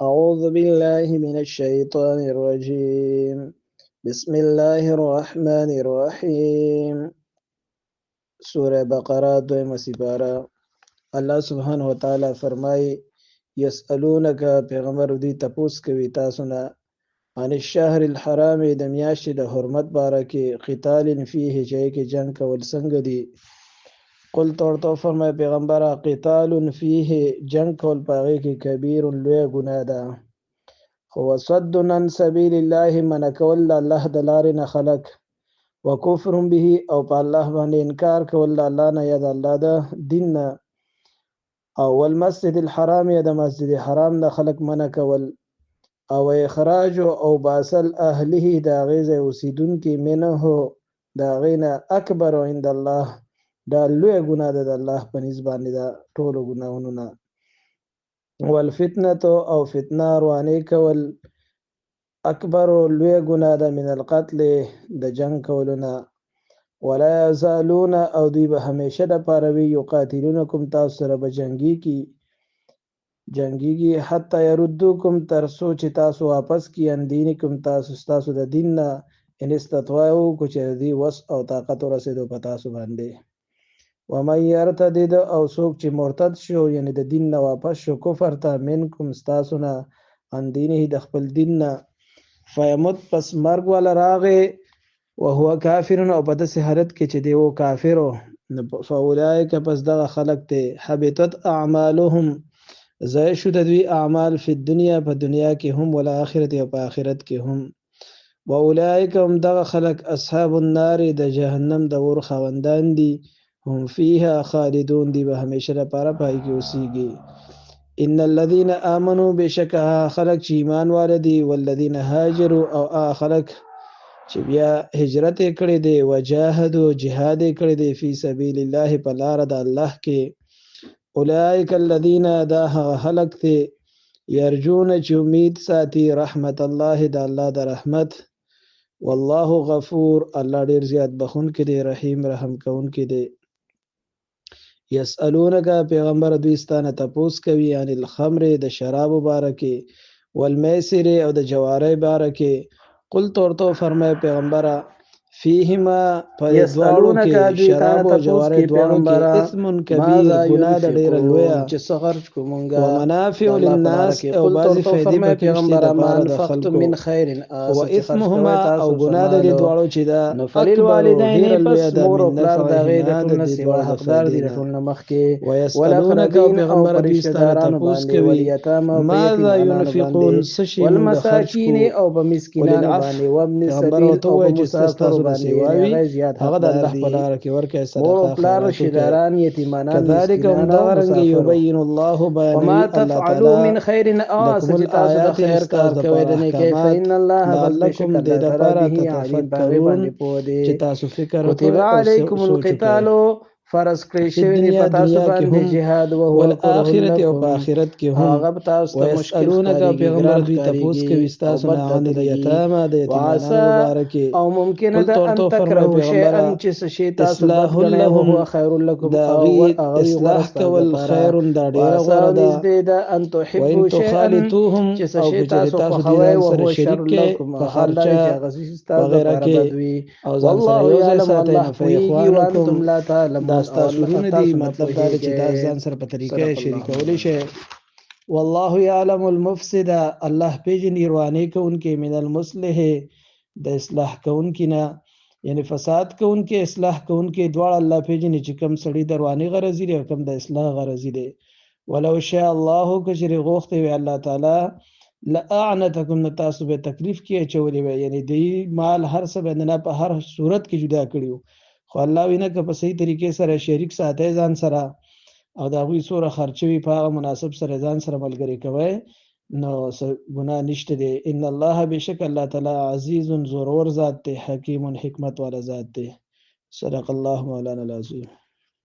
أعوذ بالله من الشيطان الرجيم. بسم الله الرحمن الرحيم. سورة بقرة دویمه سپاره. الله سبحانه وتعالى فرمای یسألونک پیغمبر دوی تپوس کوي تاسو نه عن الشهر الحرام د میاشتې د حرمت باره کې قتال فيه چې کې جنگ کول څنګه دي. قل ورته فرمای پیغمبره قتال فيه جنگ کول په هغې کې کبیر لویه ګناه ده. خو صد عن سبیل الله منع کول د الله د لارې نه خلک وکفر به او په الله باندې انکار کول د الله نه یا د الله د دین نه او والمسجد الحرام یا د مسجد حرام نه خلک منع کول او اخراج او باسل اهله د هغې ځای اوسېدونکي منه د هغې نه اکبر عند الله دا لویه ګناه ده د الله په نسبت باندې د ټولو ګناهونو نه. والفتنه او فتنه روانې کول اکبر لویه ګناه ده من القتل د جنگ کولونه. ولا یزالون او دوی به همیشه د پاره وي یقاتلونکم تاسو سره به جنګیږي حتی یردوکم تر څو چې تاسو واپس کړي عن دینکم تاسو د دین نه ان استطاعوا که چېرې دوی وس او طاقت ورسېدو په تاسو باندې. ومن یرتد او څوک چې مرتد شو یعنی د دین نه واپس شو کفر ته منکم ستاسو نه عن دینه د خپل دین نه فیمت پس مرګ والا راغې وهو کافر او په داسې حالت کې چې دی و کافرو فاولئک پس دغه خلک ته حبطت اعمالهم ضایع شو د دوی اعمال فی الدنیا په دنیا کې هم والآخرت او په آخرت کې هم. واولئک هم دغه خلک اصحاب النار د جهنم د اور خاوندان دي هم فیها خالدون دی به همیشه لپاره پای کې اوسیږي. ان الذين امنوا بشک خلق چې ایمان والدي والذین هاجروا او خلق چې بیا هجرت کړي دي وجاهدوا جهاد کړي دي فی سبیل الله په لار د الله کې اولئک الذین دا خلق ته یرجون چې امید ساتي رحمت الله د الله د رحمت والله غفور الله ډیر زیات بخښونکی دی رحیم رحم کوونکی دی. یسألونک پیغمبر دوی ستانه تپوس کوي عن الخمر د شرابو باره کې والمیسر او د جوارۍ باره کې قل ورته فرمای پیغمبره فیهما په دواړو کې شراب او جوارۍ دواړو کې اثم کبیر ګناه د ډېره لویه چې څه خرج کوو مونږه ومنافع للناس او بعضې فایدې په کې شته دپاره د خلکو من خیر واثمهما او ګناه د دې دواړو چې ده فللوالدین پس مور او پلار د هغې د ټول نه سوا حقدار دي د ټول نه مخکې ویسألونک پیغمبر دوی ستانه تپوس کوي ماذا ينفقون څه شي والمساکین او په مسکینانو باندې وابن السبیل او په مسافرو هغه د الله په لاره کې ورکړئ صدقه پلار رشداران یتیمانان كذلك هم دغرنګ یبین الله بیانوي وما تفعلوا من خیر چې تاسو د خیر کار کوئ د نیکۍ فإن الله لعلکم دې دپاره تتفکرون چې تاسو فکر وکړئ کتب علیکم القتال فرض کړی شوی دی په تاسو باندې جهاد او والآخرت او په آخرت کې هم هغه تاسو ته مشکل پیغمبر دوی تپوس کوي تاسو نه عن د یتامى د یتیمانو مبارک او ممکن ده ان تکرهوا شیئا چې څه شی تاسو اصلاح لهم هو خیر لكم او اصلاح کول خیر دا ډیر غوړه ده ان تحبوا شیئا چې څه شی تاسو خوښوي او هو شر لكم په خرچه وغیرہ کې او والله يعلم الله فإخوانكم لا تعلمون تاسو دي مطلب دا چې تاسو ځان سره په طریقې شریکولی شئ. والله يعلم المفسد الله پیژني روانې کوونکې من المصلح د اصلاح کوونکې نه یعنی فساد کوونکې اصلاح کوونکې دواړه الله پیژني چې کوم سړي د روانې غرضي دی او کوم د اصلاح غرضي دی. ولو شاء الله که چېرې غوښتی وي الله تعالی لأعنتکم نو تاسو به تکلیف کې اچولی وی یعنی دی مال هر څه به نه په هر صورت کې جدا کړي خو الله وینه که په صحیح طریقې سره شریک ساتئ ځان سره او د هغوی څومره خرچه وي په هغه مناسب سره ځان سره ملګري کوئ نو ګناه نشته دی. ان الله بشک الله تعالی عزیز زورور ذات دی حکیم حکمت والا ذات دی. صدق الله مولانا العظیم.